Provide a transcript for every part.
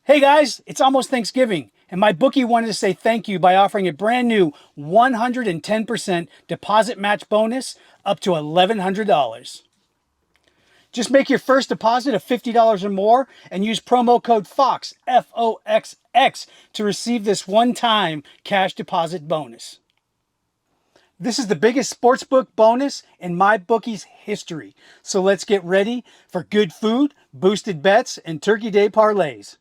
Hey guys, it's almost Thanksgiving, and my bookie wanted to say thank you by offering a brand new 110% deposit match bonus up to $1,100. Just make your first deposit of $50 or more and use promo code FOX, FOXX, to receive this one-time cash deposit bonus. This is the biggest sportsbook bonus in my bookie's history. So let's get ready for good food, boosted bets, and Turkey Day parlays.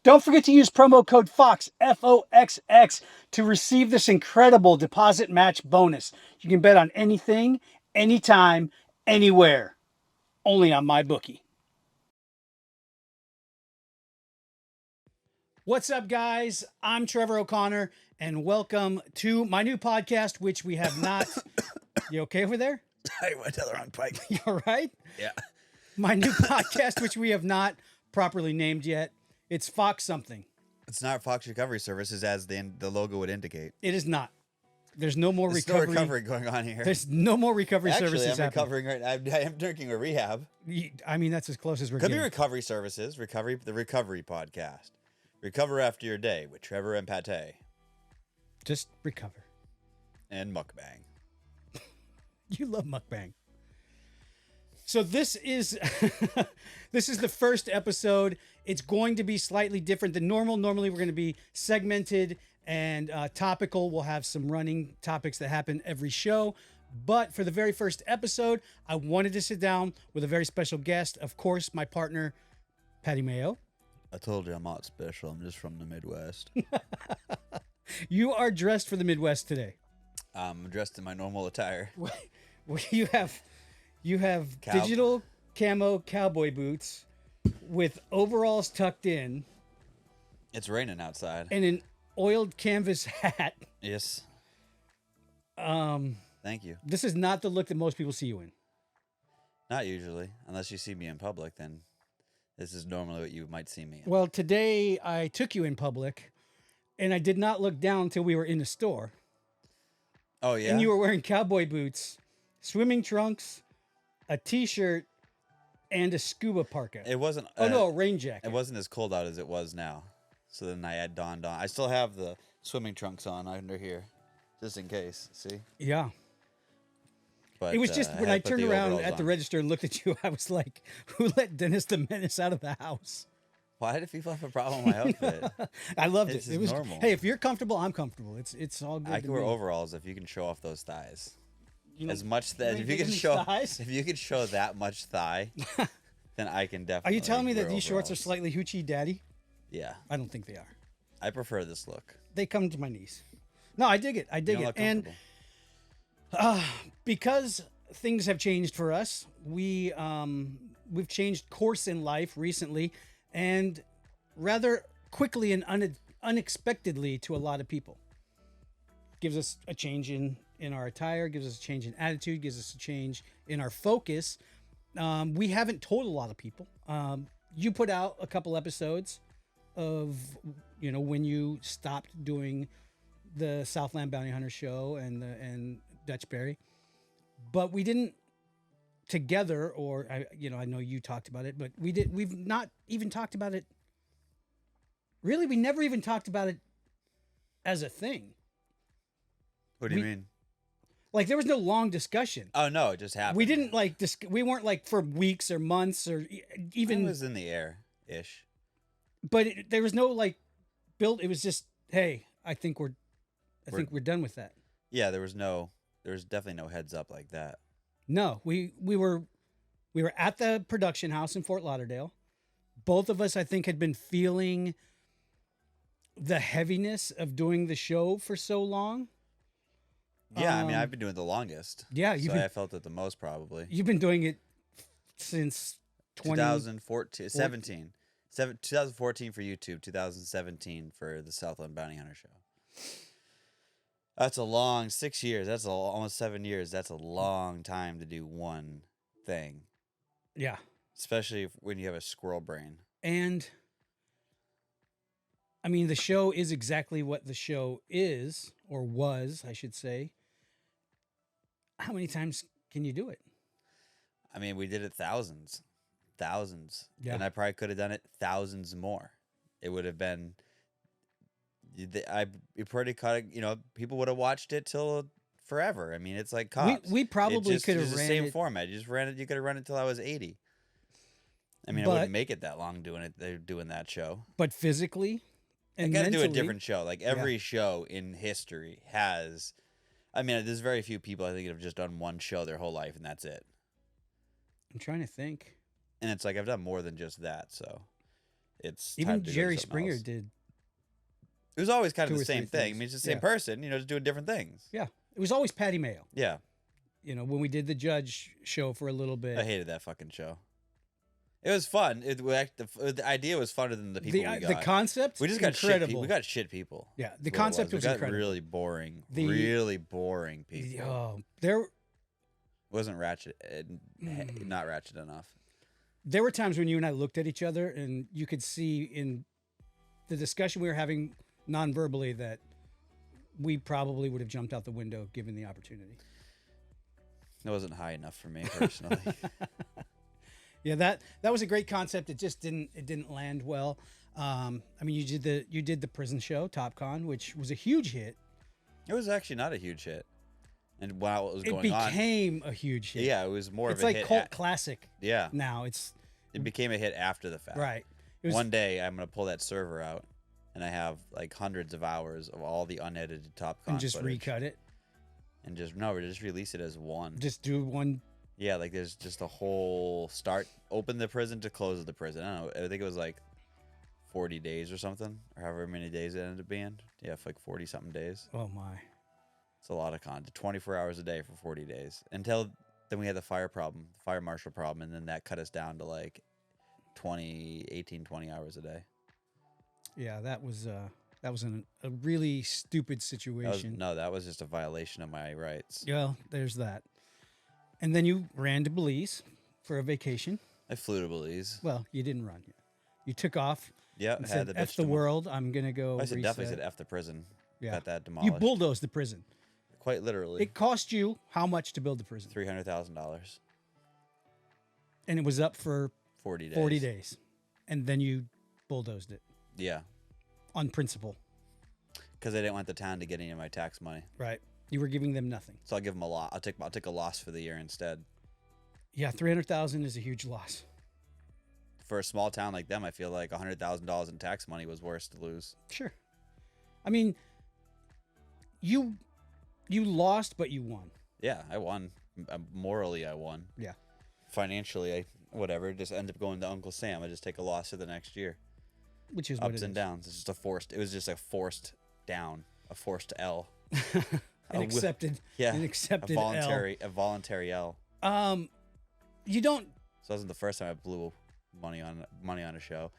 Don't forget to use promo code FOX, FOXX, to receive this incredible deposit match bonus. You can bet on anything, anytime, anywhere. Only on my bookie. What's up, guys? I'm Trevor O'Connor, and welcome to my new podcast, which we have not. You okay over there? I went down the wrong pipe. You all right? Yeah. My new podcast, which we have not properly named yet. It's Fox something. It's not Fox Recovery Services as the logo would indicate. It is not. There's no more There's recovery. no recovery going on here. There's no more recovery Actually, services. I'm recovering right now. I am drinking a rehab. I mean, that's as close as we're Could be getting. recovery services. The recovery podcast. Recover after your day with Trevor and Pate Just recover. and mukbang. You love mukbang. So this is this is the first episode. It's going to be slightly different than normal. Normally we're going to be segmented and topical. We'll have some running topics that happen every show. But for the very first episode, I wanted to sit down with a very special guest. Of course, my partner, Patty Mayo. I told you I'm not special. I'm just from the Midwest. You are dressed for the Midwest today. I'm dressed in my normal attire. You have digital camo cowboy boots with overalls tucked in It's raining outside. and an oiled canvas hat. Yes. Thank you. This is not the look that most people see you in. Not usually. Unless you see me in public, then this is normally what you might see me in. Well, today I took you in public and I did not look down until we were in the store. Oh, yeah? And you were wearing cowboy boots, swimming trunks, a t-shirt, and a scuba parka. It wasn't... Oh, no, a rain jacket. It wasn't as cold out as it was now. So then I had donned on. I still have the swimming trunks on under here, just in case. See? Yeah. But It was just when had I to put turned the around overalls at the on. register and looked at you, I was like, who let Dennis the Menace out of the house? Why do people have a problem with my outfit? I loved This it. is It was normal. Hey, if you're comfortable, I'm comfortable. It's all good. I to can wear me. overalls if you can show off those thighs. You know, As much you that ain't if you digging can these show thighs? if you can show that much thigh, then I can Are definitely. you telling me that wear these shorts are overalls. slightly hoochie daddy? Yeah, I don't think they are. I prefer this look. They come to my knees. No, I dig it. I You dig don't it. look And comfortable. because things have changed for us, we've changed course in life recently, and rather quickly and unexpectedly to a lot of people. Gives us a change in our attire, gives us a change in attitude, gives us a change in our focus. We haven't told a lot of people. You put out a couple episodes of, when you stopped doing the Southland Bounty Hunter show and Dutch Berry, but we didn't together, or I know you talked about it, but we've not even talked about it. Really, we never even talked about it as a thing. What do you mean? Like, there was no long discussion. Oh no, it just happened. We didn't we weren't like for weeks or months or even. It was in the air ish. But there was no like build. It was just, hey, I think we're done with that. Yeah, there was definitely no heads up like that. No, we were at the production house in Fort Lauderdale. Both of us, I think, had been feeling the heaviness of doing the show for so long. Yeah, I mean, I've been doing it the longest. Yeah, so I felt it the most probably. You've been doing it since 2014, 2014 for YouTube, 2017 for the Southland Bounty Hunter show. That's a long 6 years. That's almost 7 years. That's a long time to do one thing. Yeah. Especially when you have a squirrel brain. And I mean, the show is exactly what the show is, or was, I should say. How many times can you do it? I mean, we did it thousands. Yeah. And I probably could have done it thousands more. It would have been. You pretty cut it. You know, people would have watched it till forever. I mean, it's like Cops. We probably could have the ran same it, format. You just ran it. You could have run it till I was 80. I mean, I But- wouldn't make it that long doing it. They're doing that show. but physically and You got to do a mentally, different show. Like every show in history has. I mean, there's very few people I think that have just done one show their whole life and that's it. I'm trying to think. And it's like I've done more than just that. So it's Even time to go do Jerry something Springer else. did. It was always kind two of or the same three thing. I things. mean, it's the same Yeah. person, you know, just doing different things. Yeah, it was always Patty Mayo. Yeah, You know, when we did the Judge show for a little bit. I hated that fucking show. It was fun. The idea was funner than the people we got. The concept, we just got incredible. shit people. We got shit people. Yeah, the That's what it concept We was got incredible. really boring. The- really boring people. Oh, there Wasn't ratchet. Not ratchet enough. there were times when you and I looked at each other, and you could see in the discussion we were having non-verbally that we probably would have jumped out the window given the opportunity. It wasn't high enough for me personally. Yeah, that was a great concept. It just didn't land well. I mean, you did the prison show, Top Con, which was a huge hit. It was actually not a huge hit. And while it was It going on, became a huge hit. yeah, it was more It's of a like hit. cult classic Yeah, now. It's it became a hit after the fact. right. It was One day I'm gonna pull that server out, and I have like hundreds of hours of all the unedited Top Con and just footage. recut it. And just release it as one. Just do one. Yeah, like there's just a whole start, open the prison to close the prison. I don't know. I think it was like 40 days or something, or however many days it ended up being. Yeah, for like 40 something days. Oh my. It's a lot of content. 24 hours a day for 40 days. Until then we had the fire marshal problem, and then that cut us down to like 20 hours a day. Yeah, that was a really stupid situation. That was just a violation of my rights. Yeah, there's that. And then you ran to Belize for a vacation. I flew to Belize. Well, you didn't run yet. You took off Yeah, and had said, the F bitch the to- world, I'm going to go I said definitely reset." said F the prison. Yeah. Got that You demolished. bulldozed the prison. Quite literally. It cost you how much to build the prison? $300,000. And it was up for 40 days. 40 days. And then you bulldozed it Yeah, on principle, because I didn't want the town to get any of my tax money. right? You were giving them nothing. So I'll give them a lot. I'll take a loss for the year instead. Yeah, 300,000 is a huge loss. For a small town like them, I feel like $100,000 in tax money was worse to lose. Sure. I mean, you lost, but you won. Yeah, I won. Morally, I won. Yeah. Financially, whatever. Just end up going to Uncle Sam. I just take a loss for the next year. Which is what Ups it and is. downs. It's just it was just a forced down, a forced L. An accepted, Yeah, an accepted a voluntary L. L. You don't. So that wasn't the first time I blew money on a show.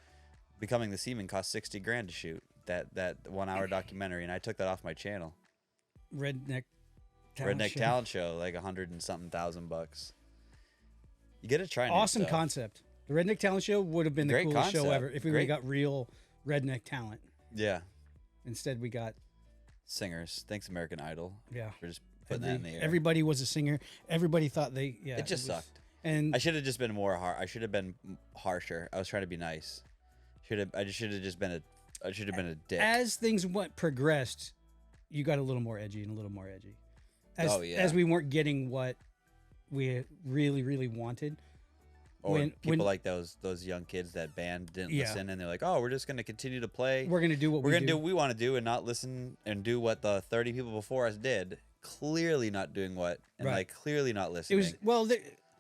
Becoming the Seaman cost $60,000 to shoot that 1 hour documentary, and I took that off my channel. Redneck Talent Show, like 100 and something thousand bucks. You get to try. Awesome new stuff. concept. The Redneck Talent Show would have been the Great coolest show concept. ever if we would have got real redneck talent. Yeah, Instead, we got singers. Thanks American Idol. yeah. For just putting that in the air. Everybody was a singer. Everybody thought It just was- sucked. And I should have just been more hard. I should have been harsher. I was trying to be nice. I should have just been a dick. as things progressed, you got a little more edgy and a little more edgy. Oh, yeah. As we weren't getting what we really, really wanted. Or when- people when- like those young kids that band didn't Yeah. listen, and they're like, "Oh, we're just gonna continue to play. We're gonna do what We're we gonna do what we want to do, and not listen and do what the 30 people before us did." Clearly not doing what, and Right. like clearly not It listening. was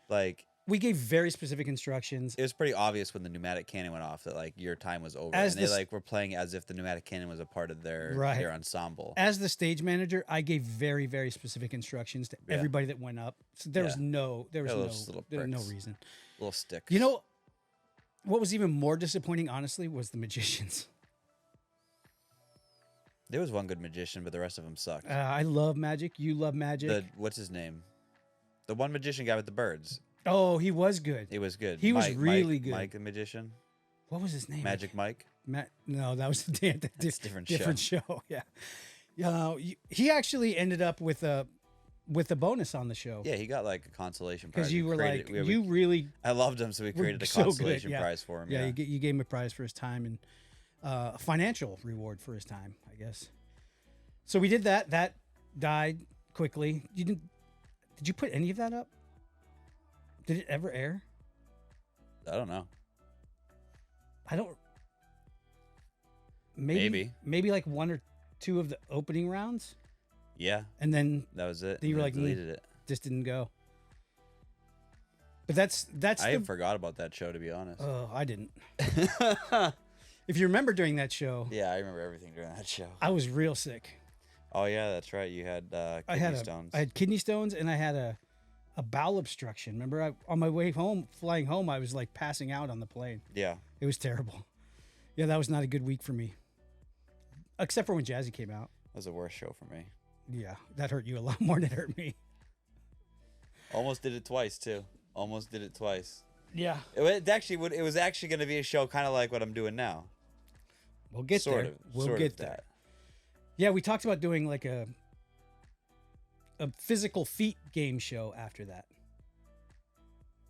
Like we gave very specific instructions. it was pretty obvious when the pneumatic cannon went off that like your time was over, As and they the like were playing as if the pneumatic cannon was a part of their Right. ensemble. As the stage manager, I gave very, very specific instructions to Yeah. everybody that went up. So there was Yeah. no Those little pricks. reason. Little sticks. You know, what was even more disappointing, honestly, was the magicians. there was one good magician, but the rest of them sucked. I love magic. You love magic. What's his name? The one magician guy with the birds. Oh, he was good. He was good. He was really good. Mike the magician. What was his name? Magic Mike. No, that was That's a different show. Yeah. He actually ended up with a bonus on the show. Yeah, he got like a consolation prize. Because you We were created- like, we- you really I loved him, so we were created a so good, consolation yeah. prize for him. Yeah, Yeah, you gave him a prize for his time, and a financial reward for his time, I guess. So we did that. That died quickly. Did you put any of that up? Did it ever air? I don't know. I don't. Maybe. Maybe like one or two of the opening rounds, Yeah, and then that was it. Then you were I like, deleted it. just didn't go. But that's I forgot about that show, to be honest. Oh, I didn't. If you remember during that show, Yeah, I remember everything during that show. I was real sick. Oh yeah, that's right. You had kidney stones. I had kidney stones, and I had a bowel obstruction. Remember, on my way home, flying home, I was like passing out on the plane. Yeah, It was terrible. Yeah, that was not a good week for me. Except for when Jazzy came out. that was the worst show for me. Yeah, that hurt you a lot more than it hurt me. Almost did it twice too. Almost did it twice. Yeah. It was actually going to be a show kind of like what I'm doing now. We'll get there. We'll get there. Yeah, we talked about doing like a physical feat game show after that.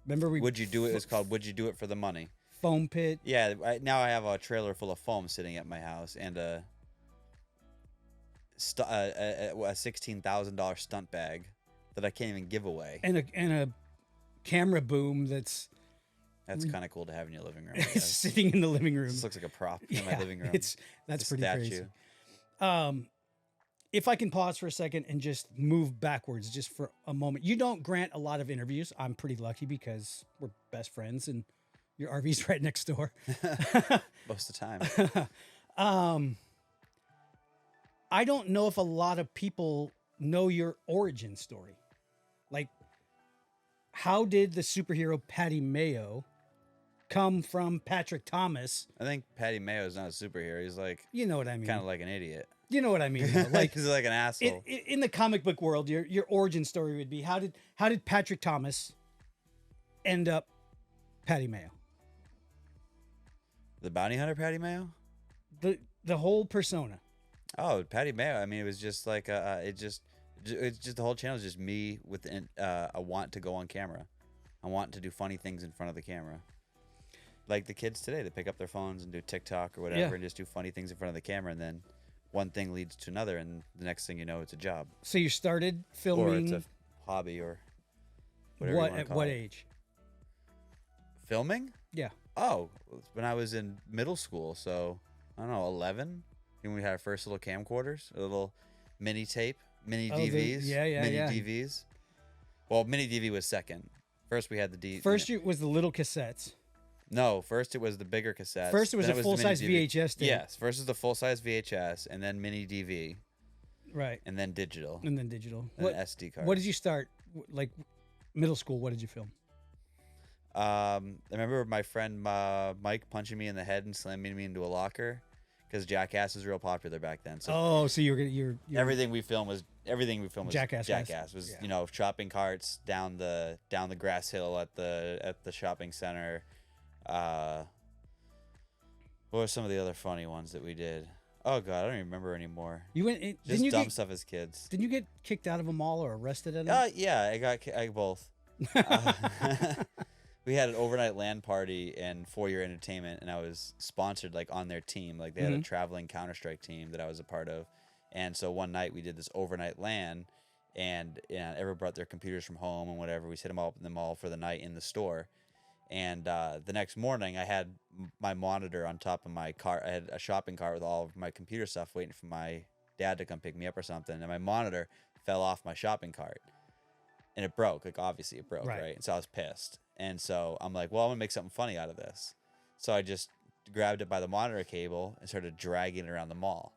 Remember Would you do it? It was called Would You Do It for the Money? Foam pit. Yeah, now I have a trailer full of foam sitting at my house and a $16,000 stunt bag that I can't even give away. And a camera boom that's kind of cool to have in your living room. I guess. sitting in the living room. This looks like a prop in my living room. That's a pretty statue. crazy. If I can pause for a second and just move backwards just for a moment. You don't grant a lot of interviews. I'm pretty lucky because we're best friends and your RV's right next door. Most of the time. I don't know if a lot of people know your origin story. Like, how did the superhero Patty Mayo come from Patrick Thomas? I think Patty Mayo is not a superhero. He's like, You know what I mean. kind of like an idiot. You know what I mean. Though. Like, he's like an asshole. in the comic book world, your origin story would be how did Patrick Thomas end up Patty Mayo? The bounty hunter Patty Mayo? The whole persona. Oh, Patty Mayo. I mean, it was just like it's just the whole channel is just me with a want to go on camera. I want to do funny things in front of the camera. Like the kids today, they pick up their phones and do TikTok or whatever and just do funny things in front of the camera, and then one thing leads to another, and the next thing you know, it's a job. So you started filming. Or it's a hobby or whatever. At what age? Filming? Yeah. Oh, when I was in middle school, so I don't know, 11. When we had our first little camcorders, a little mini tape, mini DVs, mini DVs. Well, mini DV was second. First we had the D. First it was the little cassettes. No, first it was the bigger cassettes. First it was then a full size DV. VHS tape. Yes, first is the full size VHS, and then mini DV, Right. and then digital, And then digital. and then SD card. What did you start? Like middle school, what did you film? I remember my friend Mike punching me in the head and slamming me into a locker because Jackass was real popular back then. So So you're everything we filmed was Jackass. Jackass was shopping carts down the grass hill at the shopping center. What were some of the other funny ones that we did? Oh god, I don't even remember anymore. You went Just dumb stuff as kids. Didn't you get kicked out of a mall or arrested at it? Yeah, I both. We had an overnight LAN party and 4-year entertainment, and I was sponsored like on their team. Like they had a traveling Counter-Strike team that I was a part of. And so one night we did this overnight LAN, and everyone brought their computers from home and whatever. We set them all up in the mall for the night in the store. And the next morning I had my monitor on top of my car. I had a shopping cart with all of my computer stuff waiting for my dad to come pick me up or something. And my monitor fell off my shopping cart. And it broke. Like, obviously it broke, right? And so I was pissed. And so I'm like, well, I'm going to make something funny out of this. So I just grabbed it by the monitor cable and started dragging it around the mall.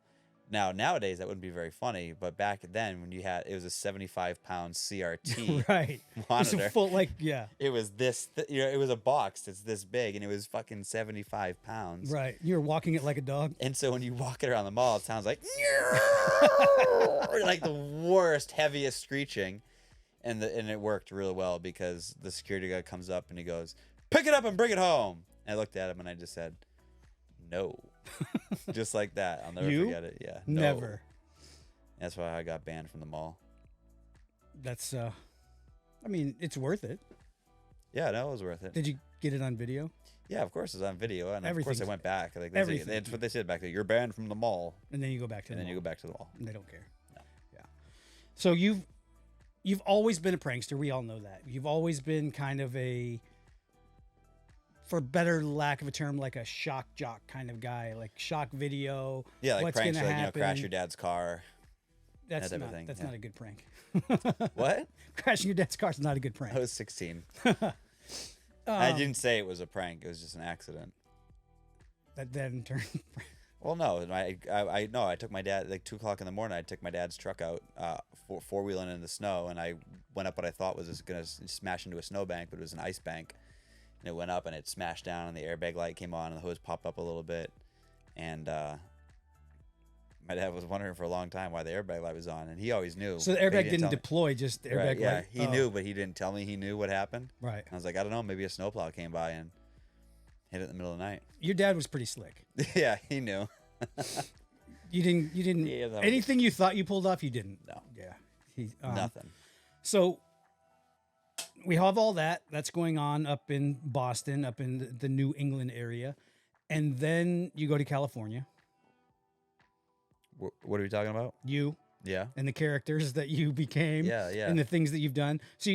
Now, nowadays, that wouldn't be very funny. But back then, when it was a 75-pound CRT right. monitor. It's full, It was this, it was a box that's this big, and it was fucking 75 pounds. Right. You were walking it like a dog. And so when you walk it around the mall, it sounds like, like the worst, heaviest screeching. And it worked really well because the security guy comes up and he goes, pick it up and bring it home. And I looked at him and I just said, no. Just like that. I'll never forget it. Yeah. No. Never. That's why I got banned from the mall. That's, I mean, it's worth it. Yeah, no, it was worth it. Did you get it on video? Yeah, of course it's on video, and of course Everything's- I went back. Like everything. that's what they said back there. You're banned from the mall, And then you go back to and the then you mall. go back to the mall. And they don't care. No. Yeah. So you've always been a prankster. We all know that. You've always been kind of a, for better lack of a term, like a shock jock kind of guy, like shock video. Yeah, like what's pranks, gonna like happen. crash your dad's car. That's that type not of thing, that's yeah. not a good prank. What? Crashing your dad's car is not a good prank. I was 16. I didn't say it was a prank. It was just an accident. That then turned. Well, no, I took my dad like 2:00 in the morning. I took my dad's truck out, four wheeling in the snow, and I went up what I thought was just gonna smash into a snowbank, but it was an ice bank, and it went up and it smashed down, and the airbag light came on, and the hose popped up a little bit, and my dad was wondering for a long time why the airbag light was on, and he always knew. So the but he airbag didn't tell me. deploy, just the airbag Right, yeah, light. he knew, but he didn't tell me he knew what happened. Right. And I was like, I don't know, maybe a snowplow came by and hit it in the middle of the night. Your dad was pretty slick. Yeah, he knew. You didn't. Yeah, that was- anything you thought you pulled off, you didn't. No. Yeah. Nothing. So we have all that. That's going on up in Boston, up in the New England area, and then you go to California. What are we talking about? You Yeah. and the characters that you became. Yeah, yeah. And the things that you've done. So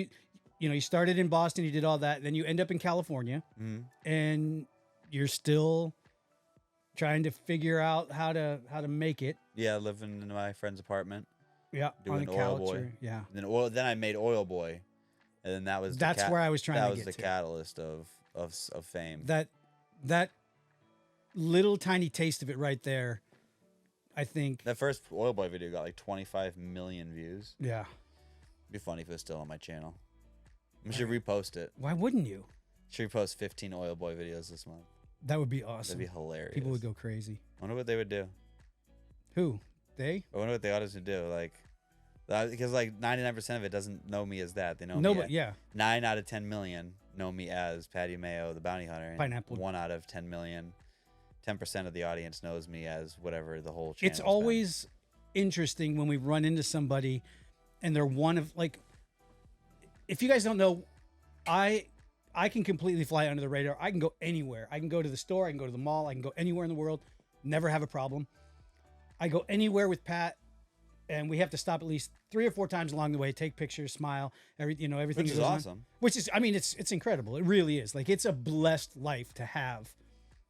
you started in Boston. You did all that. Then you end up in California, and you're still trying to figure out how to make it. Yeah, living in my friend's apartment. Yeah, Doing on a Oil couch. Boy. Yeah. Then I made Oil Boy, and then that was That's where I was trying that to was get the to. catalyst of fame. That little tiny taste of it right there, I think. That first Oil Boy video got like 25 million views. Yeah. It'd be funny if it was still on my channel. I should repost it. Why wouldn't you? Should repost 15 Oil Boy videos this month. That would be awesome. That'd be hilarious. People would go crazy. I wonder what they would do. Who? They? I wonder what the audience would do. Like, because like 99% of it doesn't know me as that. They know No, me. but yeah. 9 out of 10 million know me as Patty Mayo, the bounty hunter. And Pineapple. 1 out of 10 million, 10% of the audience knows me as whatever the whole channel. It's always interesting when we run into somebody and they're one of, like, if you guys don't know, I can completely fly under the radar. I can go anywhere. I can go to the store. I can go to the mall. I can go anywhere in the world. Never have a problem. I go anywhere with Pat, and we have to stop at least 3 or 4 times along the way, take pictures, smile, everything Which that is goes on. awesome. Which is, I mean, it's incredible. It really is. Like, it's a blessed life to have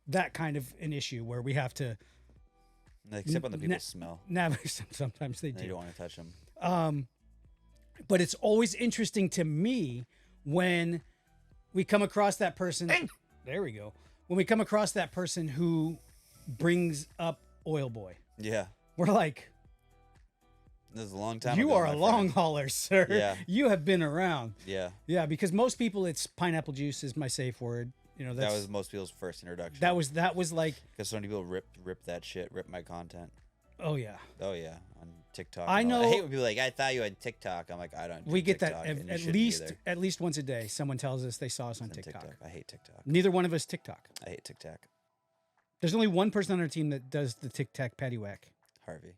that kind of an issue where we have to Except when the people smell. navigate. Sometimes they And you do. don't want to touch them. But it's always interesting to me when we come across that person. There we go. When we come across that person who brings up Oil Boy, Yeah. we're like, This is a long time you ago, are my a long friend. hauler, sir. Yeah. You have been around. Yeah. Yeah, because most people, it's pineapple juice is my safe word. You know, That that's, was most people's first introduction. that was like, Because so many people rip that shit, rip my content. oh yeah. Oh, yeah. On TikTok. I and all that. know- I hate when people are like, I thought you had TikTok. I'm like, I don't do We get TikTok, that and you at shouldn't least either. at least once a day. Someone tells us they saw us on It's TikTok. I hate TikTok. Neither one of us TikTok. I hate TikTok. There's only one person on our team that does the TikTok patty whack. Harvey.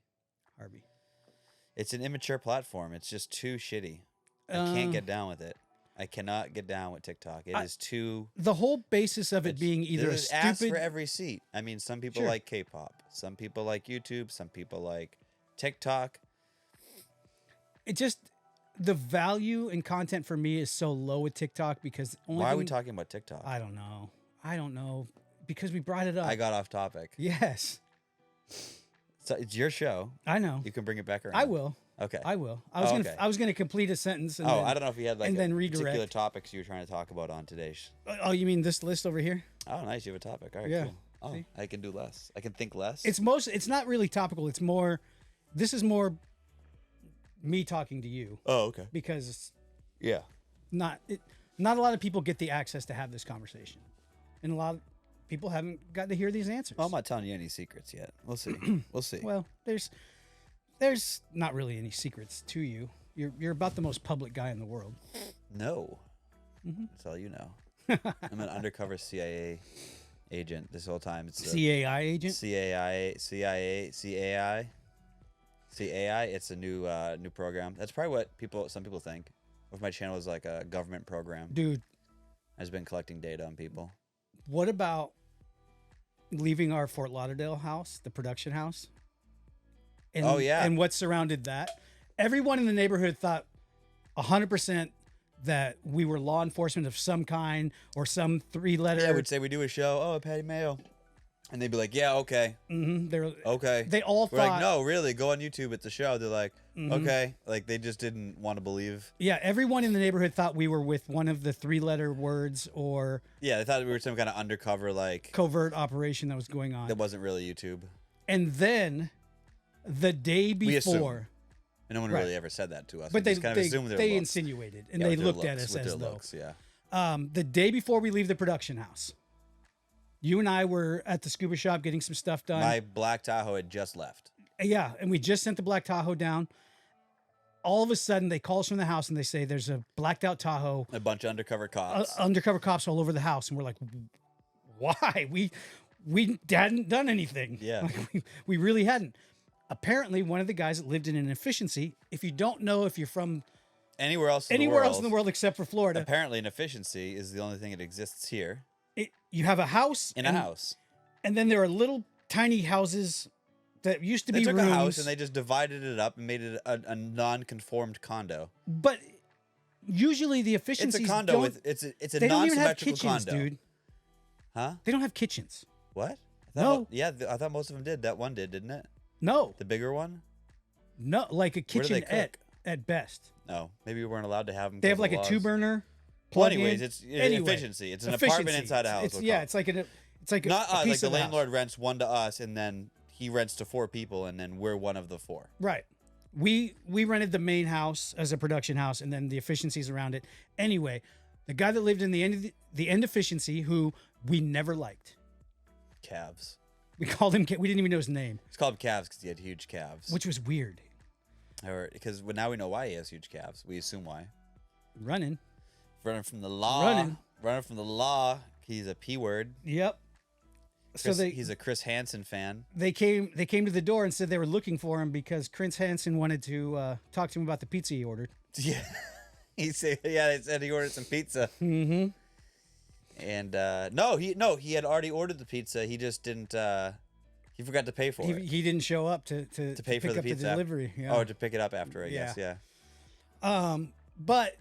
Harvey. It's an immature platform. It's just too shitty. I can't get down with it. I cannot get down with TikTok. It is too. The whole basis of it it's- being either a there's ass stupid. for every seat. I mean, some people Sure. like K-pop. Some people like YouTube. Some people like TikTok. It just the value and content for me is so low with TikTok because only Why are we thing- talking about TikTok? I don't know. I don't know because we brought it up. I got off topic. Yes, So it's your show. I know. You can bring it back around. I will. Okay. I will. okay. I was gonna complete a sentence. And Oh, then, I don't know if you had like and a then particular redirect. topics you were trying to talk about on today's. Oh, you mean this list over here? Oh, nice. You have a topic. All right, Yeah. cool. Oh, See? I can do less. I can think less. It's not really topical. It's more. This is more me talking to you oh, okay. because Yeah. not a lot of people get the access to have this conversation, and a lot of people haven't got to hear these answers. Well, I'm not telling you any secrets yet. We'll see. We'll see. Well, there's not really any secrets to you. You're about the most public guy in the world. No. Mm-hmm. That's all you know. I'm an undercover CIA agent this whole time. It's a CAI agent. CAI. It's a new program. That's probably what some people think. If my channel is like a government program, Dude, I've been collecting data on people. What about leaving our Fort Lauderdale house, the production house? And, Oh, yeah. And what surrounded that? Everyone in the neighborhood thought 100% that we were law enforcement of some kind or some three-letter. Yeah, we'd say we do a show. Oh, Patty Mayo. And they'd be like, yeah, okay. Okay. They all We're thought. like, no, really, go on YouTube. It's a show. They're like, okay. Like, they just didn't want to believe. Yeah, everyone in the neighborhood thought we were with one of the three-letter words or Yeah, they thought we were some kind of undercover, like, covert operation that was going on. that wasn't really YouTube. And then the day We assume. before, And no one Right. really ever said that to us. but We they just kind of assumed their they looks. insinuated and Yeah, they with their looked at looks, us with as their though. looks, yeah. The day before we leave the production house, you and I were at the scuba shop getting some stuff done. My black Tahoe had just left. Yeah, and we just sent the black Tahoe down. All of a sudden, they call us from the house and they say there's a blacked out Tahoe, A bunch of undercover cops. undercover cops all over the house, and we're like, why? We hadn't done anything. Yeah. Like, we really hadn't. Apparently, one of the guys that lived in an efficiency. If you don't know if you're from Anywhere else in anywhere the world, else in the world except for Florida, apparently an efficiency is the only thing that exists here you have a house in a house. and then there are little tiny houses that used to They be took rooms. a house and they just divided it up and made it a non-conformed condo. But usually the It's efficiencies a condo don't, with it's a they don't even have non-symmetrical kitchens, condo. dude. Huh? They don't have kitchens. What? I No. thought yeah, I thought most of them did. That one did, didn't it? No, The bigger one? no, like a Where do they kitchenette cook? at best. No, maybe we weren't allowed to have them. They have like a 2-burner. Well, plug-in. anyways, it's efficiency. It's an apartment inside a house. It's, we'll yeah, call it. it's like a Not us. Like piece the of the house. landlord rents one to us, and then he rents to 4 people, and then we're one of the 4. Right. We rented the main house as a production house, and then the efficiencies around it. Anyway, the guy that lived in the end efficiency, who we never liked, Calves. we called him. We didn't even know his name, It's called calves because he had huge calves. which was weird. Or because now we know why he has huge calves. We assume why. Running. Running from the law. Running. Running from the law. He's a P word. Yep. So He's a Chris Hansen fan. they came to the door and said they were looking for him because Chris Hansen wanted to talk to him about the pizza he ordered. Yeah. They said he ordered some pizza. Mm-hmm. And he had already ordered the pizza. He just didn't he forgot to pay for it. He didn't show up to Pay for pick the up pizza. the delivery. Yeah. Oh, to pick it up after, I guess. Yeah. Yeah. But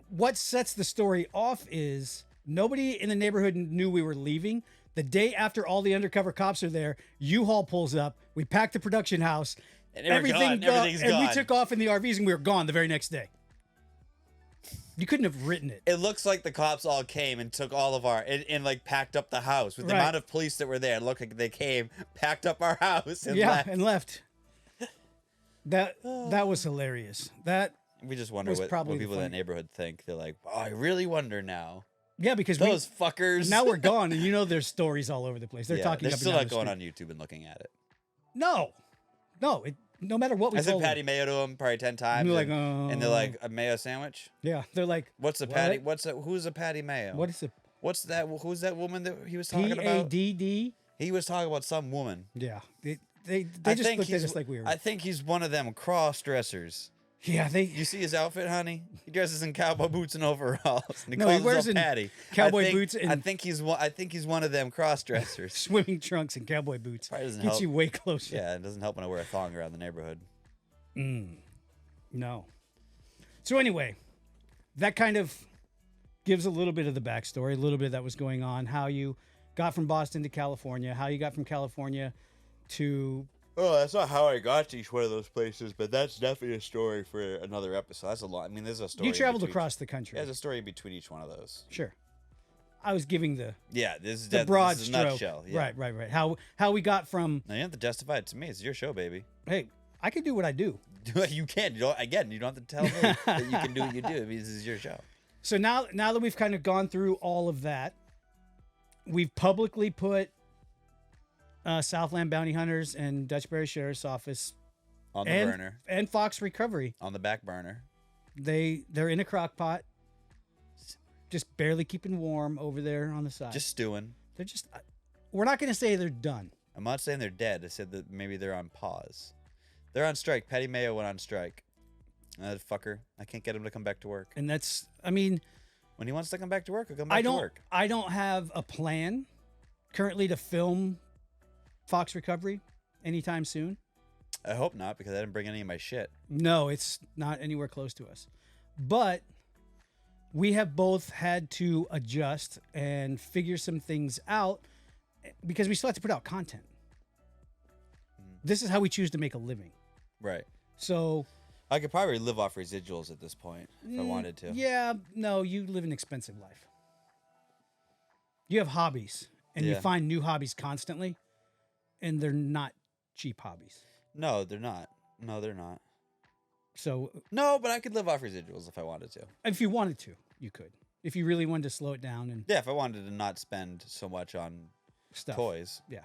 what sets the story off is nobody in the neighborhood knew we were leaving. The day after all the undercover cops are there, U-Haul pulls up. We packed the production house. And everything's and we gone. took off in the RVs and we were gone the very next day. You couldn't have written it. It looks like the cops all came and took all of our and like packed up the house with the Right. amount of police that were there. It looked like they came, packed up our house, and Yeah, left. and left. That was hilarious. That We just wonder was what probably the people in that funny- neighborhood think. They're like, oh, I really wonder now. yeah, because Those fuckers. now we're gone, and you know there's stories all over the place. They're Yeah, talking. they're up still and down not the going street. on YouTube and looking at it. No. No matter what we I said told them. Patty Mayo to them probably 10 times. they're like, and they're like, a mayo sandwich? Yeah, they're like, What's a what? patty? Who's a Patty Mayo? What is it? What's that? Who's that woman that he was talking about? PADD. He was talking about some woman. Yeah, they I just think looked at he's- us like we were. I think he's one of them cross dressers. Yeah, You see his outfit, honey? He dresses in cowboy boots and overalls. And he No, he calls wears himself in Patty. cowboy I think, boots and- I think he's one of them cross dressers. swimming trunks and cowboy boots. Probably doesn't Gets help. you way closer. Yeah, it doesn't help when I wear a thong around the neighborhood. No. So anyway, that kind of gives a little bit of the backstory, a little bit that was going on, how you got from Boston to California, how you got from California to Oh, that's not how I got to each one of those places, but that's definitely a story for another episode. That's a lot. I mean, there's a story. you traveled between- across the country. There's a story between each one of those. Sure. I was giving the Yeah, this is the broad this is a stroke. nutshell. Yeah. Right. How we got from Now you don't have to justify it to me. It's your show, baby. hey, I can do what I do. You can. You don't have to tell me that you can do what you do. I mean, this is your show. So now that we've kind of gone through all of that, we've publicly put Southland Bounty Hunters and Dutchbury Sheriff's Office On the burner. and Fox Recovery. On the back burner. They're in a crock pot, just barely keeping warm over there on the side. Just stewing. They're just. We're not going to say they're done. I'm not saying they're dead. I said that maybe they're on pause. They're on strike. Patty Mayo went on strike. That fucker. I can't get him to come back to work. And that's, I mean, When he wants to come back to work, he'll come back to work. I don't have a plan currently to film Fox Recovery anytime soon. I hope not, because I didn't bring any of my shit. No, it's not anywhere close to us. But we have both had to adjust and figure some things out because we still have to put out content. This is how we choose to make a living. Right. So I could probably live off residuals at this point if I wanted to. Yeah, no, you live an expensive life. You have hobbies, and you find new hobbies constantly, and they're not cheap hobbies. No, they're not. No, they're not. So no, but I could live off residuals if I wanted to. If you wanted to, you could. If you really wanted to slow it down and if I wanted to not spend so much on stuff, toys. Yeah.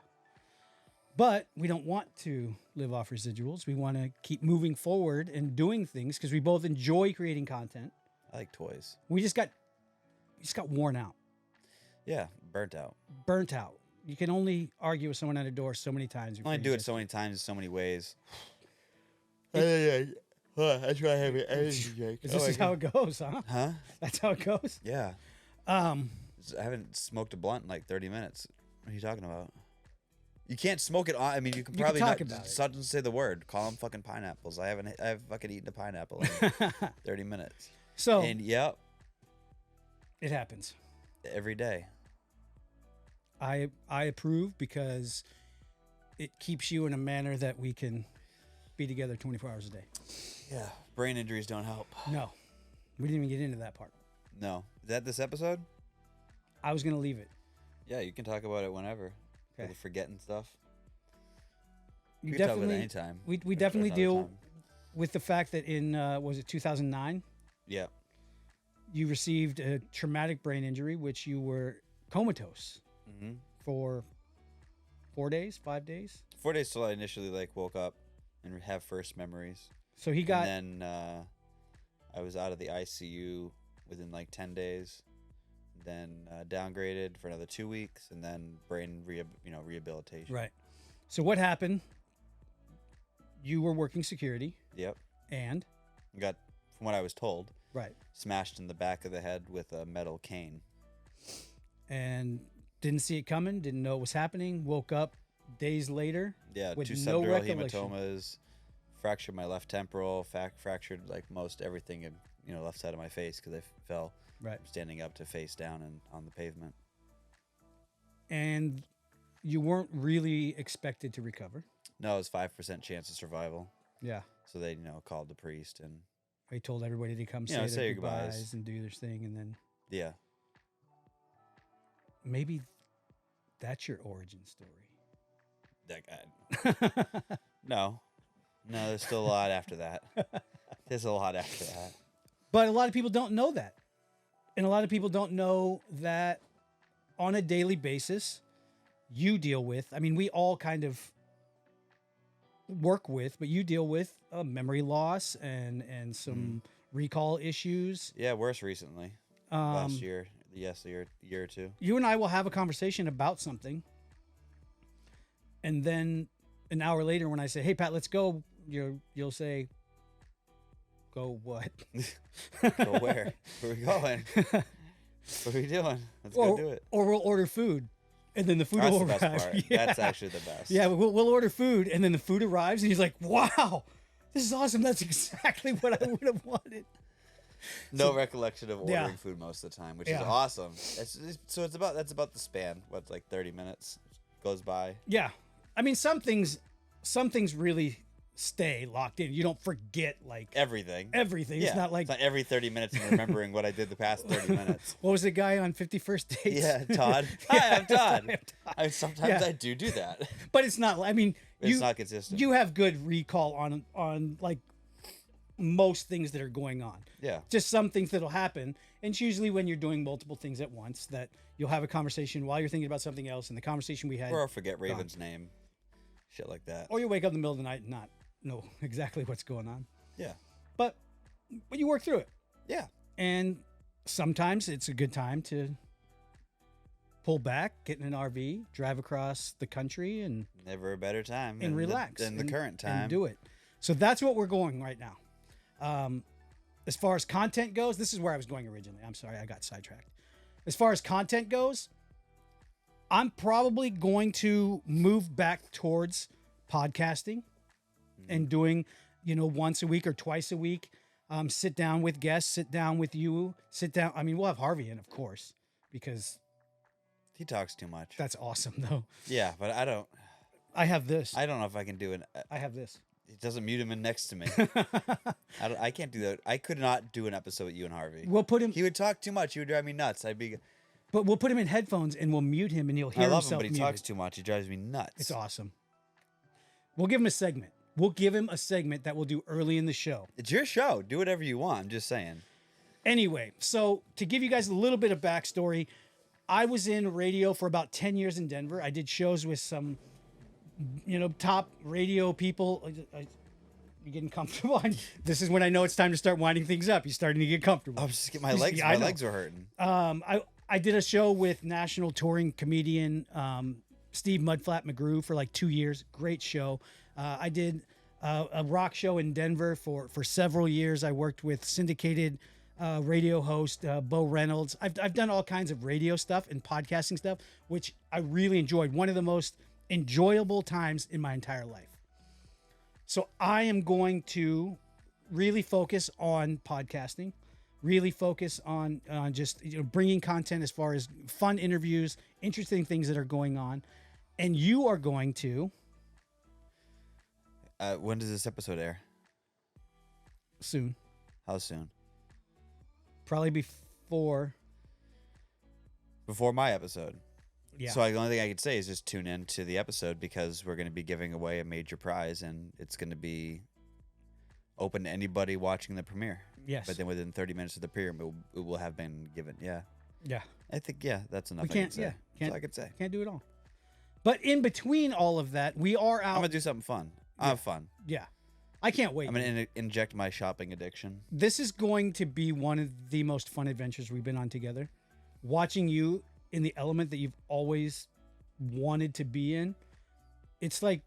But we don't want to live off residuals. We want to keep moving forward and doing things because we both enjoy creating content. I like toys. We just got worn out. Yeah, burnt out. Burnt out. You can only argue with someone at a door so many times. Only do it so many times in so many ways. That's why I have an energy drink. This is how it goes, huh? Huh? That's how it goes? Yeah. I haven't smoked a blunt in like 30 minutes. What are you talking about? You can't smoke it on. I mean, you can probably talk not about it. Just say the word. Call them fucking pineapples. I've fucking eaten a pineapple in 30 minutes. So, and yep, it happens every day. I approve because it keeps you in a manner that we can be together 24 hours a day. Yeah, brain injuries don't help. No, we didn't even get into that part. No, is that this episode? I was gonna leave it. Yeah, you can talk about it whenever. Okay. For the forgetting stuff. You can talk definitely about it anytime. We definitely deal with the fact that in was it 2009? Yeah. You received a traumatic brain injury, which you were comatose for 4 days, 5 days. 4 days till I initially woke up and have first memories. So he got. And then I was out of the ICU within 10 days. Then downgraded for another 2 weeks, and then brain rehabilitation. Right. So what happened? You were working security. Yep. And got, from what I was told, right, smashed in the back of the head with a metal cane. And didn't see it coming. Didn't know it was happening. Woke up days later. Yeah. With 2 no subdural recollection. hematomas. Fractured my left temporal. Fractured most everything in left side of my face because I fell. Right. Standing up to face down and on the pavement. And you weren't really expected to recover. No, it was 5% chance of survival. Yeah. So they, called the priest and they told everybody to come say their goodbyes and do their thing, and then yeah. Maybe that's your origin story. That guy. No, there's still a lot after that. There's a lot after that. But a lot of people don't know that. And a lot of people don't know that on a daily basis you deal with. I mean, we all kind of work with, but you deal with memory loss and some recall issues. Yeah, worse recently. Last year. Yes, a year or two. You and I will have a conversation about something. And then an hour later when I say, "Hey, Pat, let's go," you'll say, "Go what?" Go where? Where are we going? What are we doing? Let's go do it. Or we'll order food, and then the food That's will the arrive. best part. Yeah. That's actually the best. Yeah, we'll order food, and then the food arrives, and he's like, "Wow, this is awesome. That's exactly what I would have wanted." No recollection of ordering food most of the time, which is awesome. That's about the span. 30 minutes goes by. Yeah, I mean some things really stay locked in. You don't forget everything. Everything. Yeah. It's not like it's not every 30 minutes and remembering what I did the past 30 minutes. What was the guy on 51st Dates? Yeah, Todd. Hi, I'm Todd. Sometimes I do that. But it's not. I mean, it's not consistent. You have good recall on most things that are going on. Yeah. Just some things that'll happen. And it's usually when you're doing multiple things at once that you'll have a conversation while you're thinking about something else. And the conversation we had. Or I'll forget Raven's name. Shit like that. Or you wake up in the middle of the night and not know exactly what's going on. Yeah. But you work through it. Yeah. And sometimes it's a good time to pull back, get in an RV, drive across the country, and never a better time and relax than the current time and do it. So that's what we're going right now. As far as content goes, this is where I was going originally. I'm sorry, I got sidetracked. As far as content goes, I'm probably going to move back towards podcasting and doing, once a week or twice a week. Sit down with guests, sit down with you, sit down. I mean, we'll have Harvey in, of course, because He talks too much. that's awesome, though. Yeah, but I don't I know if I can do it. have this. It doesn't mute him in next to me. I can't do that. I could not do an episode with you and Harvey. We'll put him, He would talk too much. He would drive me nuts. but we'll put him in headphones and we'll mute him and he'll hear I love him, himself but he muted. talks too much. He drives me nuts. It's awesome. We'll give him a segment. We'll give him a segment that we'll do early in the show. It's your show. Do whatever you want. I'm just saying. Anyway, so to give you guys a little bit of backstory, I was in radio for about 10 years in Denver. I did shows with some, top radio people. You're getting comfortable. This is when I know it's time to start winding things up. You're starting to get comfortable. I'm just getting my legs. Yeah, My I know. legs are hurting. I did a show with national touring comedian Steve Mudflat McGrew for like 2 years. Great show. I did a rock show in Denver for several years. I worked with syndicated radio host Bo Reynolds. I've done all kinds of radio stuff and podcasting stuff, which I really enjoyed. One of the most enjoyable times in my entire life. So I am going to really focus on podcasting, really focus on just bringing content as far as fun interviews, interesting things that are going on. And you are going to... When does this episode air? soon. How soon? Probably before. Before my episode. Yeah. So the only thing I could say is just tune in to the episode because we're going to be giving away a major prize and it's going to be open to anybody watching the premiere. Yes. But then within 30 minutes of the premiere, it will have been given. Yeah. Yeah. I think, that's enough. We can't, I can say. yeah. That's all I could say. Can't do it all. But in between all of that, we are out. I'm going to do something fun. I have fun. Yeah. I can't wait. I'm going to inject my shopping addiction. This is going to be one of the most fun adventures we've been on together. Watching you in the element that you've always wanted to be in. It's like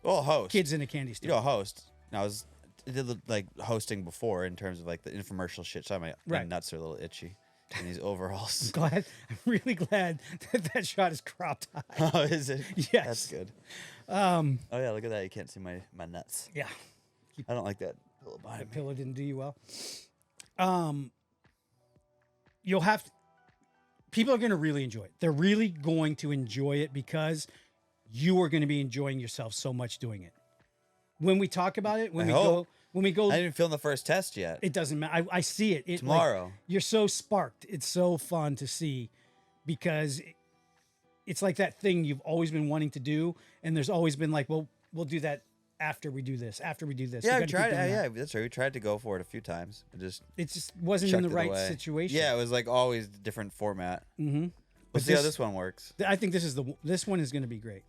Well, host. kids in a candy store. Host. I did like hosting before in terms of like the infomercial shit. So my Right. nuts are a little itchy in these overalls. I'm really glad that shot is cropped high. Oh, is it? Yes. That's good. Oh yeah, look at that. You can't see my nuts. Yeah. I don't like that pillow The behind me. pillow didn't do you well. You'll have to, people are going to really enjoy it. They're really going to enjoy it because you are going to be enjoying yourself so much doing it. When we talk about it, when I we hope. go, I didn't film the first test yet. it doesn't matter. I see it. Tomorrow. You're so sparked. It's so fun to see because it's like that thing you've always been wanting to do. And there's always been like, well, we'll do that after we do this, after we do this. Yeah, We I've gotta keep tried. doing that. Yeah, that's right. We tried to go for it a few times. It just wasn't in chucked the it right away. situation. Yeah, it was like always a different format. Mm-hmm. We'll see how this one works. I think this one is going to be great.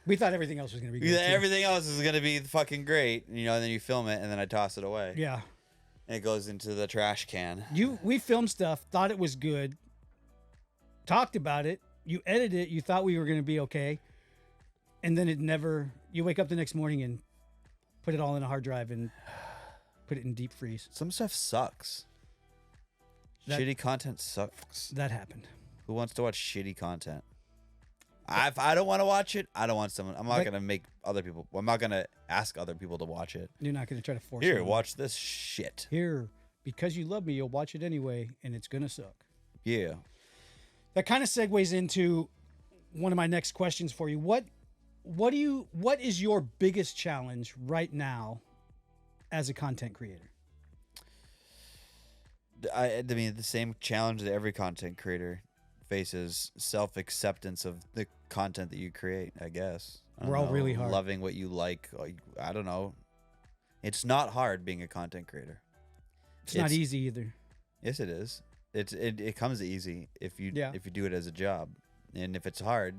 We thought everything else was going to be great. too. Everything else is gonna be fucking great, and then you film it, and then I toss it away. Yeah. And it goes into the trash can. We filmed stuff, thought it was good, talked about it, you edited it, you thought we were going to be okay, and then you wake up the next morning and put it all in a hard drive and put it in deep freeze. Some stuff sucks. Shitty content sucks. That happened. Who wants to watch shitty content? If I don't want to watch it, I don't want someone. I'm not gonna make other people. I'm not gonna ask other people to watch it. You're not going to try to force Here, it on. watch this shit. Here, because you love me, you'll watch it anyway, and it's going to suck. Yeah. That kind of segues into one of my next questions for you. What is your biggest challenge right now as a content creator? I mean, the same challenge that every content creator faces: self-acceptance of the content that you create. I guess I don't We're all know, really hard. loving what you like. I don't know. It's not hard being a content creator. It's not easy either. Yes, it is. It comes easy if you Yeah. do it as a job, and if it's hard,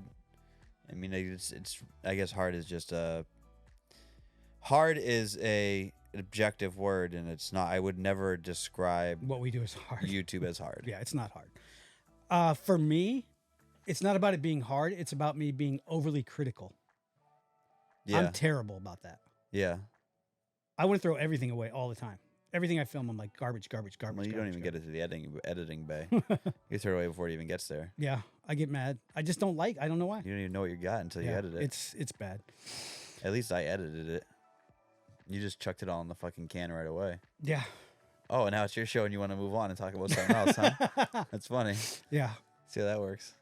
I mean, it's I guess hard is just an objective word, and it's not. I would never describe What we do is hard. YouTube as hard. Yeah, it's not hard. For me, it's not about it being hard. It's about me being overly critical. Yeah, I'm terrible about that. yeah. I want to throw everything away all the time. everything I film, I'm like garbage. Well, you don't even get it to the editing bay. You throw it away before it even gets there. Yeah, I get mad. I just don't like. I don't know why. You don't even know what you got until you edit it. It's bad. At least I edited it. You just chucked it all in the fucking can right away. Yeah. Oh, and now it's your show and you want to move on and talk about something else, huh? That's funny. Yeah. See how that works?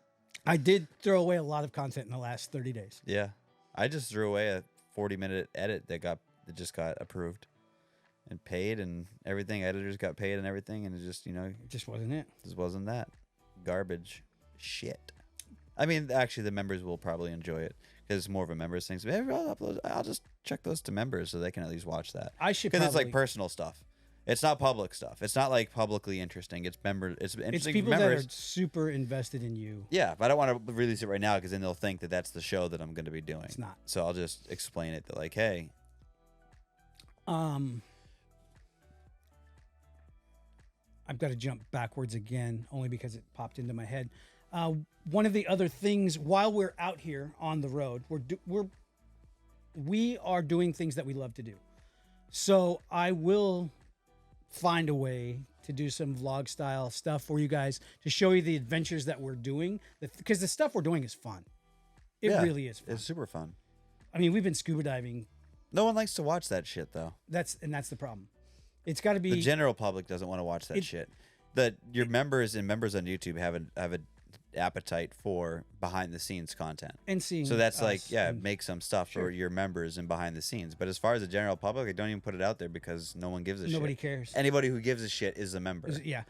I did throw away a lot of content in the last 30 days. Yeah. I just threw away a 40-minute edit that just got approved and paid and everything. Editors got paid and everything, and it just, It just wasn't it. just wasn't that. Garbage shit. I mean, actually, the members will probably enjoy it because it's more of a members thing. So maybe I'll just check those to members so they can at least watch that. I should Because it's probably, like personal stuff. It's not public stuff. It's not like publicly interesting. It's member. It's interesting it's for people members. that are super invested in you. Yeah, but I don't want to release it right now because then they'll think that that's the show that I'm going to be doing. It's not. So I'll just explain it that like, hey, I've got to jump backwards again, only because it popped into my head. One of the other things while we're out here on the road, we are doing things that we love to do. So I will find a way to do some vlog style stuff for you guys to show you the adventures that we're doing, because the stuff we're doing is fun. It yeah, really is fun. It's super fun. I mean, we've been scuba diving. No one likes to watch that shit though. That's the problem. It's got to be The general public doesn't want to watch that shit. That your members on YouTube have an appetite for behind the scenes content. and seeing. So that's us like, yeah, and- make some stuff for your members and behind the scenes. But as far as the general public, I don't even put it out there because no one gives a shit. Nobody cares. Anybody who gives a shit is a member. Yeah.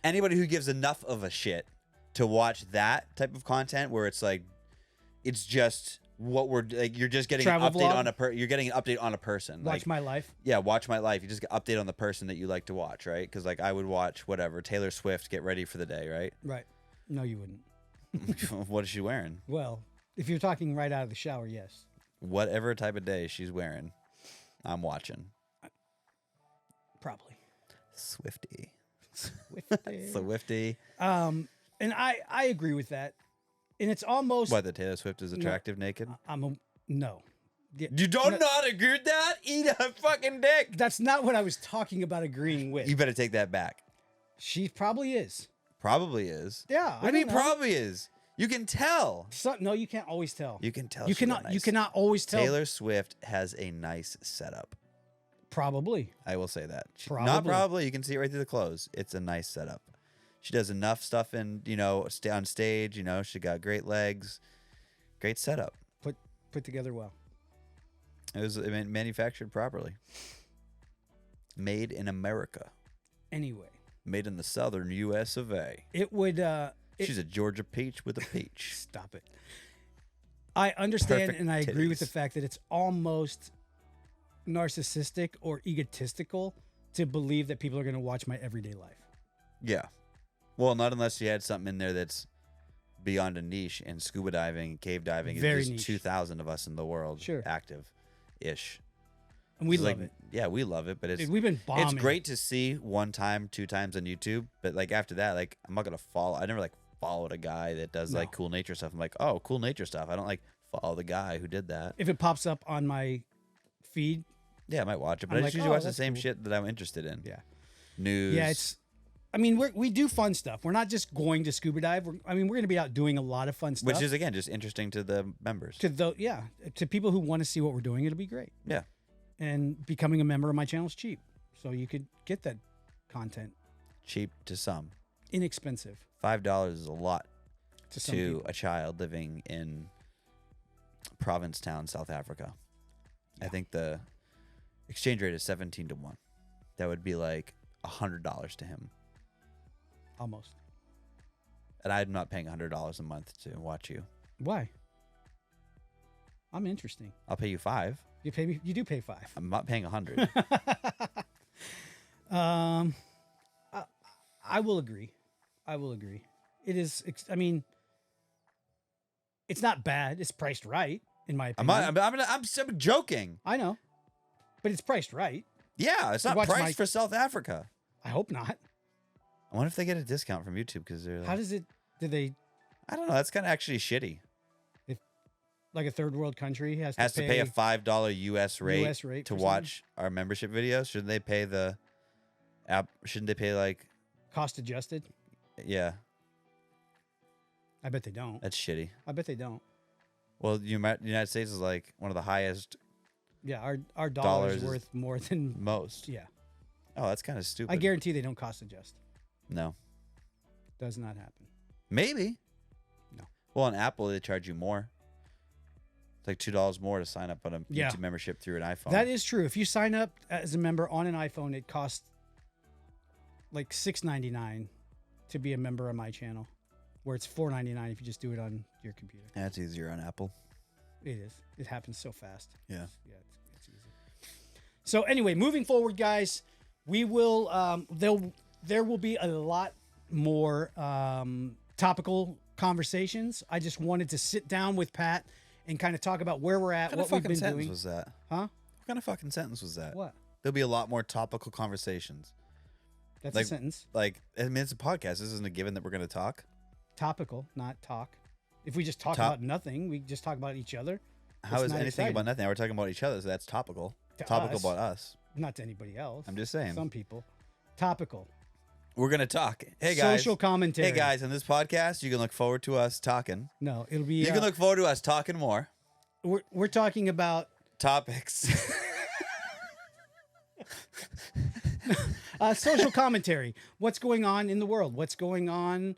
Anybody who gives enough of a shit to watch that type of content where it's like, it's just what we're like, you're just getting Travel an update vlog? on you're getting an update on a person. Watch like, my life. yeah, watch my life. You just get update on the person that you like to watch, right? Because like I would watch whatever Taylor Swift get ready for the day, right? Right. No, you wouldn't. What is she wearing? Well, if you're talking right out of the shower, yes. Whatever type of day she's wearing, I'm watching. Probably. Swifty. Swifty. Swifty. And I agree with that. And it's almost Why the Taylor Swift is attractive naked? no. Yeah, You don't no, not agree with that? Eat a fucking dick. that's not what I was talking about agreeing with. You better take that back. She probably is. Probably is. Yeah. What do you mean probably is? You can tell. No, you can't always tell. You can tell. You she's a cannot. You nice- cannot always tell. Taylor Swift has a nice setup. Probably. I will say that. Not Probably. probably. You can see it right through the clothes. It's a nice setup. She does enough stuff in, on stage. She got great legs, great setup. Put together well. It was manufactured properly. Made in America. Anyway, Made in the southern U.S. of A. it would. She's a Georgia peach with a peach. Stop it. I understand Perfect and I agree with the titties. fact that it's almost narcissistic or egotistical to believe that people are going to watch my everyday life. Yeah. Well, not unless you had something in there that's beyond a niche, and scuba diving and cave diving. Very There's niche. 2,000 of us in the world Sure. active-ish. And we It's love like, it. Yeah, we love it, but it's Dude, we've been bombing. it's great to see one time, 2 times on YouTube, but like after that, like I'm not gonna follow. I never like followed a guy that does like No. cool nature stuff. I'm like, oh, cool nature stuff. I don't like follow the guy who did that. If it pops up on my feed, Yeah, I might watch it, but I'm I like, just usually oh, watch the that's same cool. shit that I'm interested in. yeah. News. Yeah, I mean, we do fun stuff. We're not just going to scuba dive. We're going to be out doing a lot of fun stuff. which is again just interesting to the members. to people who want to see what we're doing. It'll be great. Yeah. And becoming a member of my channel is cheap, so you could get that content Cheap to some. inexpensive $5 is a lot to some to people. a child living in Provincetown, South Africa. I think the exchange rate is 17 to 1. That would be like $100 to him. Almost. And I'm not paying $100 a month to watch you. Why? I'm interesting. I'll pay you $5. You pay me. You do pay $5. I'm not paying $100. I will agree. I will agree. It is. I mean, it's not bad. It's priced right, in my I'm opinion. not, I'm joking. I know, but it's priced right. Yeah, it's not Watch priced my- for South Africa. I hope not. I wonder if they get a discount from YouTube because they're like, How does it? Did they I don't know. That's kind of actually shitty. like a third world country has To pay a $5 US rate, US rate to for watch our membership videos. Shouldn't they pay the Shouldn't they pay like? Cost adjusted? Yeah, I bet they don't. that's shitty. I bet they don't. Well, the United States is like one of the highest Yeah, our dollar Dollars is is- worth more than. most. Yeah, Oh, that's kind of stupid. I guarantee they don't cost adjust. No, Does not happen. maybe. No. Well, on Apple they charge you more. It's like $2 more to sign up on a Yeah. YouTube membership through an iPhone. That is true. If you sign up as a member on an iPhone, it costs like $6.99 to be a member on my channel, where it's $4.99 if you just do it on your computer. That's easier on Apple. It is. It happens so fast. Yeah. Yeah, it's easy. So anyway, moving forward, guys, we will there will be a lot more topical conversations. I just wanted to sit down with Pat and kind of talk about where we're at, What kind what of we've fucking been sentence doing. was that? Huh? What kind of fucking sentence was that? What? There'll be a lot more topical conversations. That's Like- a sentence. Like, I mean, it's a podcast. This isn't a given that we're going to talk. Topical, not talk. If we just talk Top- about nothing, we just talk about each other. How It's is not anything exciting. about nothing? We're talking about each other, so that's topical. To Topical us. about us. Not to anybody else. I'm just saying. Some people. Topical. We're going to talk. Hey, guys. Social commentary. Hey, guys. On this podcast, you can look forward to us talking. No, it'll be. You can look forward to us talking more We're talking about topics. social commentary. What's going on in the world? What's going on,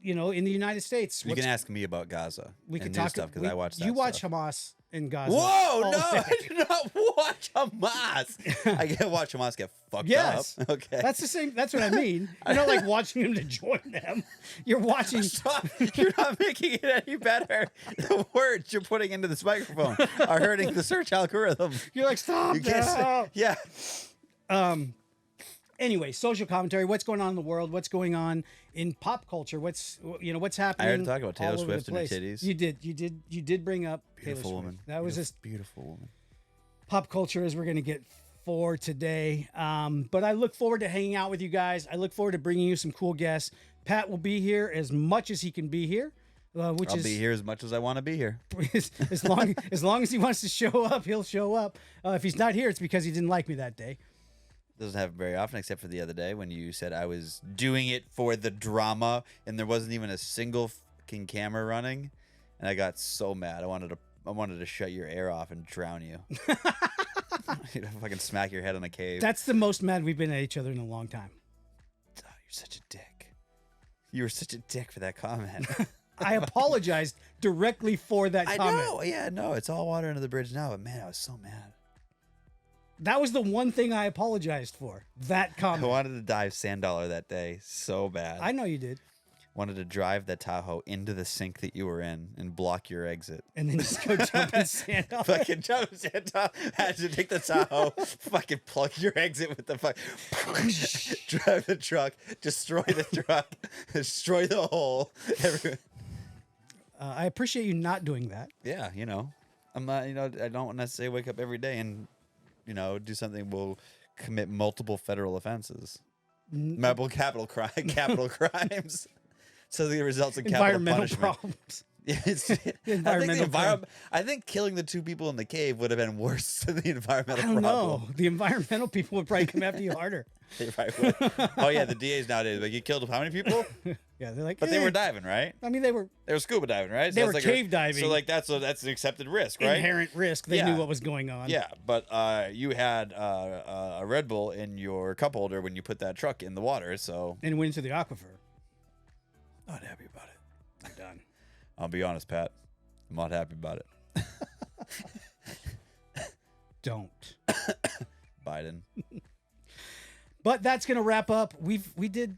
in the United States? You can ask me about Gaza We and could new talk stuff because I watch that You watch stuff. Hamas and Gaza. Whoa, all no, day. I do not watch Hamas. I get watch Hamas get fucked Yes. up. Okay. That's the same. That's what I mean. You're not like watching them to join them. You're watching. Stop. You're not making it any better. The words you're putting into this microphone are hurting the search algorithm. You're like, stop. You can't say, yeah. Anyway, social commentary. What's going on in the world? What's going on in pop culture? What's happening? I already talked about Taylor all over the Swift and her place. titties. You did bring up Beautiful Taylor woman. Swift. That was just beautiful woman. pop culture as we're going to get for today. But I look forward to hanging out with you guys. I look forward to bringing you some cool guests. Pat will be here as much as he can be here, I'll be here as much as I want to be here. as long as he wants to show up, he'll show up. If he's not here, it's because he didn't like me that day. Doesn't happen very often, except for the other day when you said I was doing it for the drama and there wasn't even a single fucking camera running, and I got so mad. I wanted to shut your air off and drown you. Fucking smack your head on a cave. That's the most mad we've been at each other in a long time. Oh, you're such a dick. You were such a dick for that comment. I apologized directly for that I comment. know. Yeah, no, it's all water under the bridge now. But man, I was so mad. That was the one thing I apologized for. That I comment. wanted to dive Sand Dollar that day so bad. I know you did. Wanted to drive the Tahoe into the sink that you were in and block your exit. And then just go jump in sand. Fucking jump Sand Dollar. Had to take the Tahoe, fucking plug your exit with the fuck. Drive the truck, destroy the truck, destroy the hole. I appreciate you not doing that. Yeah, I'm not, I don't necessarily wake up every day and, do something will commit multiple federal offenses. Multiple capital crimes. So the results in capital Environmental punishment. problems. Yeah, I think killing the two people in the cave would have been worse than the environmental I don't problem. know. The environmental people would probably come after you harder. They probably would. Oh yeah, the DAs nowadays, like, you killed how many people? Yeah, they're like, But they were diving, right? I mean, they were They were scuba diving, right? They that's were cave diving. So like that's an accepted risk, right? inherent risk. They Yeah. knew what was going on. Yeah, but you had a Red Bull in your cup holder when you put that truck in the water, so And went into the aquifer. not happy about it. I'm done. I'll be honest, Pat. I'm not happy about it. Don't. Biden. But that's gonna wrap up. We did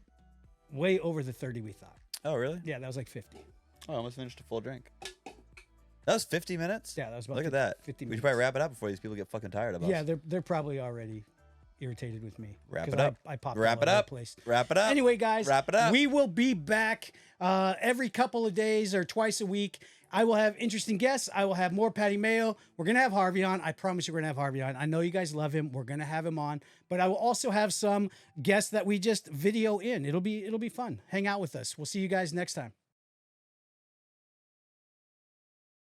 way over the 30 we thought. Oh, really? Yeah, that was like 50. Oh, I almost finished a full drink. That was 50 minutes? Yeah, that was about Look at that. 50 We minutes. should probably wrap it up before these people get fucking tired of us. Yeah, they're probably already irritated with me. Wrap 'Cause it up. I popped Wrap all it over up. the place. Wrap it up. Anyway, guys, Wrap it up. We will be back every couple of days or twice a week. I will have interesting guests. I will have more Patty Mayo. We're gonna have Harvey on. I promise you, we're gonna have Harvey on. I know you guys love him. We're gonna have him on. But I will also have some guests that we just video in. It'll be fun. Hang out with us. We'll see you guys next time.